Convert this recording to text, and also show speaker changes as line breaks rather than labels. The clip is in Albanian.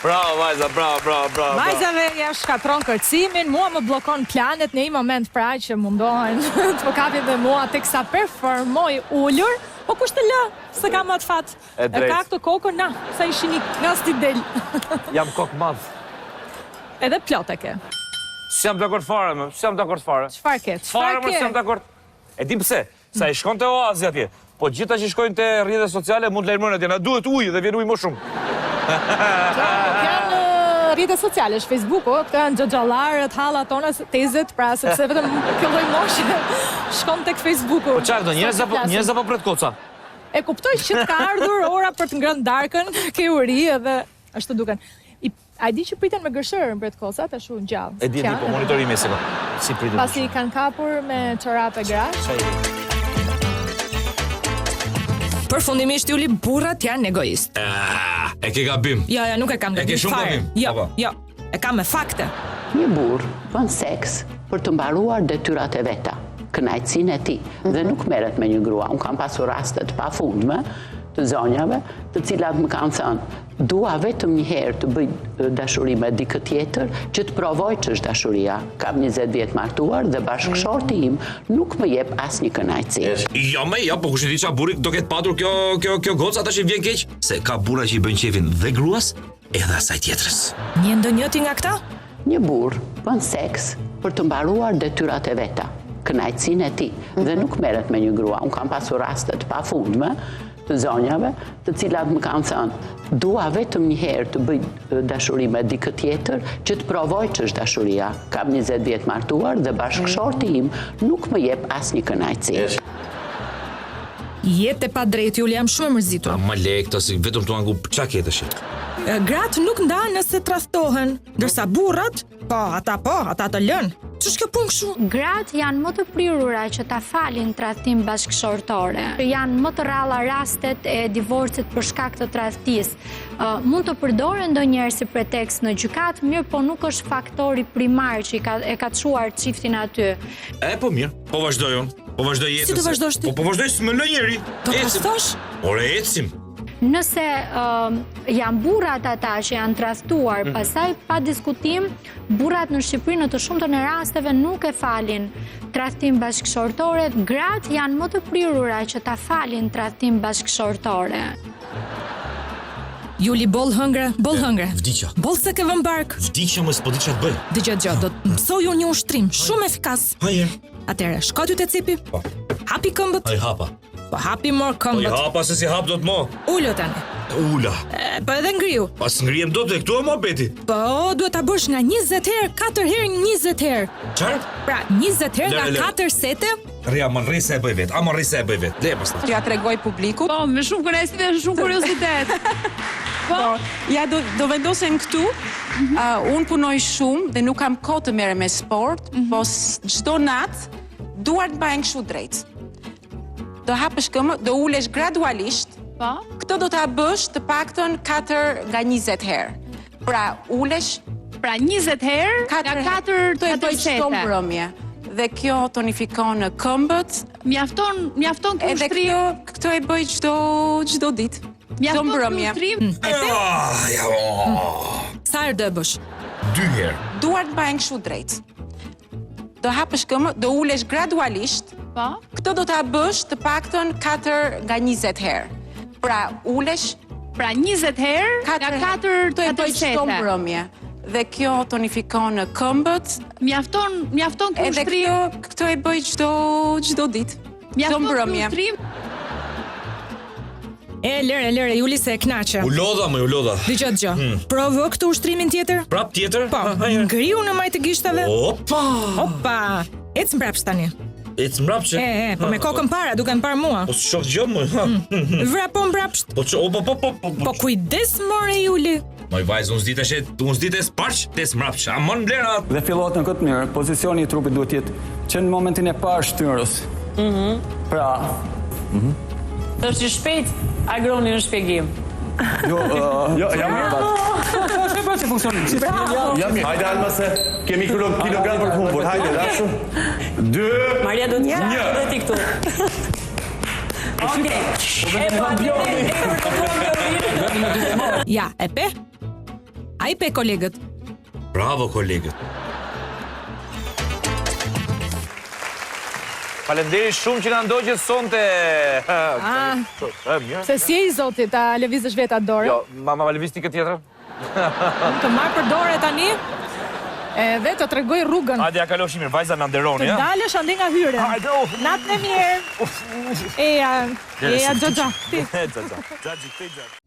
Bravo, Majza, bravo.
Majzave ja shkatron kërcimin, mua më blokon planet në një moment pra që mundohen të më kapin dhe mua teksa performoj ullur, po kush të lë, se ka më të fat. E ka këtë kokën, na, sa ishi një knas t'i del.
Jam kokë madh.
Edhe plot e ke.
S'jam dakord fare, më, s'jam dakord fare.
Çfarë ke?
Fare, më s'jam dakord. E di pse, sa i shkon te oazi atje. Po gjitha që shkojnë te rrjetet sociale mund të lajmërojnë atje, na duhet ujë dhe vjen ujë më shumë.
Janë rrjetet sociale, është Facebooku, këto janë xhaxhallarët, hallat tona, tezet, pra sepse vetëm kjo lloj moshe shkon tek Facebooku.
Po çfarë do, njerëz apo pret koca?
E kuptoj që të ka ardhur ora për të ngrënë darkën, ke uri edhe ashtu duken. A di që priten me gërshërën për të kosa, të shu në gjallë?
E di, po monitorimi e si priten.
Pasi kanë kapur me çorape grash. Përfundimisht Juli, burrat janë egoist.
E ke gabim.
Jo, nuk e kam gabim.
E ke shumë gabim.
Jo, e kam me fakte.
Një burr bën seks për të mbaruar detyrat e veta, kënaqësinë e tij, dhe nuk merret me një grua. Unë kam pasur raste të pafundme të zonjave, të cilat më kanë thënë, dua vetëm një herë të bëj dashuri me dikë tjetër, që të provoj ç'është dashuria. Kam 20 vjet martuar dhe bashkëshorti im nuk më jep asnjë kënaqësi.
Jo, po kush e di çfarë burri do ketë patur kjo goca tash i vjen keq, se ka burra që i bëjnë qefin dhe gruas edhe asaj tjetrës.
Një ndonjëti nga këta?
Një burr bën seks për të mbaruar detyrat e veta, kënaqësinë e tij, dhe nuk merret me një grua. Unë kam pasur raste të pafundme të zonjave, të cilat më kanë thënë, dua vetëm një herë të bëj dashuri me dikë tjetër, që të provoj ç'është dashuria. Kam 20 vjet martuar dhe bashkëshorti im nuk më jep asnjë kënaqësi.
Jetë e pa drejtë, Juli, jam shumë e mërzitur.
Ma le këto si vetëm tu angu çka ke tash.
Gratë nuk ndahen nëse tradhtohen, ndërsa burrat, ata të lënë. Ç'është kjo punë kështu?
Gratë janë më të prirura që ta falin tradhtim bashkëshortore. Janë më të rralla rastet e divorcit për shkak të tradhtisë. Mund të përdoren ndonjëherë si pretekst në gjykat, mirë, po nuk është faktori primar që e ka çuar çiftin aty.
Po mirë, po vazhdoj unë. Po vazhdoj jetën.
Si të vazhdosh ti?
Po vazhdoj s'më lë njeri.
Do të tradhtosh?
Ore ecim.
Nëse janë burrat ata që janë tradhtuar, pastaj pa diskutim, burrat në Shqipëri në të shumtën e rasteve nuk e falin tradhtim bashkëshortore, gratë janë më të prirura që ta falin tradhtim bashkëshortore.
Juli, boll hëngre.
Vdiqja.
Boll se ke vën bark.
Vdiqja më s'po di çfarë të bëj.
Dëgjoj, do të mësoj unë një ushtrim shumë efikas.
Hajde.
Atëherë, shko ty te cipi.
Po.
Hapi këmbët.
Ai hapa.
Po hapi mor
Po i
këmbët.
hapa se si hap do të mo.
Ulo tani.
Ula.
Po edhe ngriu.
Pas ngrihem dot e këtu e mohabeti.
Po, duhet ta bësh nga 20 herë, 4 herë 20 herë.
Çfarë?
Pra, 20 herë nga 4 sete.
Rria, më rri se e bëj vet. Më rri se e bëj vet. Le pastaj.
Ja tregoj publikut.
Po, me shumë kënaqësi dhe shumë kuriozitet.
Po, ja do vendosen këtu. Unë punoj shumë dhe nuk kam kohë të merrem me sport, po çdo natë duart bëjnë kështu drejt. Do hapësh këmbë, do ulesh gradualisht.
Po.
Këtë do ta bësh të paktën 4 nga 20 herë. Pra, ulesh
Pra 20 herë nga 4
të bëj çdo mbrëmje. Dhe kjo tonifikon këmbët.
Mjafton ky
Edhe
ushtrim.
këtë e bëj çdo ditë. Çdo mbrëmje.
Sa herë do e bësh?
2 herë.
Duart bëjnë kështu drejt. Do hapësh këmbë, do ulesh gradualisht.
Po.
Këtë do ta bësh të paktën 4 nga 20 herë. Pra, ulesh
Pra 20 herë nga 4
të bëj çdo mbrëmje. Dhe kjo tonifikon këmbët.
Mjafton ky
Edhe
ushtrim.
këtë e bëj çdo ditë. Çdo mbrëmje.
Lëre, Juli, se e knaqe.
U lodha.
Dëgjoj. Provo këtë ushtrimin tjetër?
Prap tjetër?
Po, ngriu në majtë të gishtave. Opa. Ec mbrapsht tani.
Ec mbrapsht?
Po me kokën para, duke më parë mua.
Po shoh gjë më.
Vrapo mbrapsht.
Po
Kujdes more, Juli.
Moj vajzë, unë s'dite s'parq, te s'mrapsh, a mon blerat.
Dhe fillot në këtë mënyrë, pozicioni i trupit duhet jetë që në momentin e parë shtyrës. Pra,
është i shpejt, agroni në shpjegim.
jam mirë bat.
Si funksionin?
Jam mirë.
Hajde Alma se kemi kilogram për të humbur. Hajde, dashu. 2.
Maria do të jap dhe ti këtu. Okej.
Ja, e pe? Ai pe kolegët.
Bravo, kolegët. Falenderit shumë që na ndoqët sonte.
Se si e i zotit, a lëvizësh vetë atë dorë?
Jo, ma lëviz ti këtë tjetër?
Të marrë për dorë tani, edhe të tregoj rrugën.
Hajde, ja kaloshi mirë, vajza na nderoni, ja?
Të dalësh ande nga hyre.
Hajde,
Natën e mirë. Eja, Xhaxha.
Xhaxha, Xhaxhi,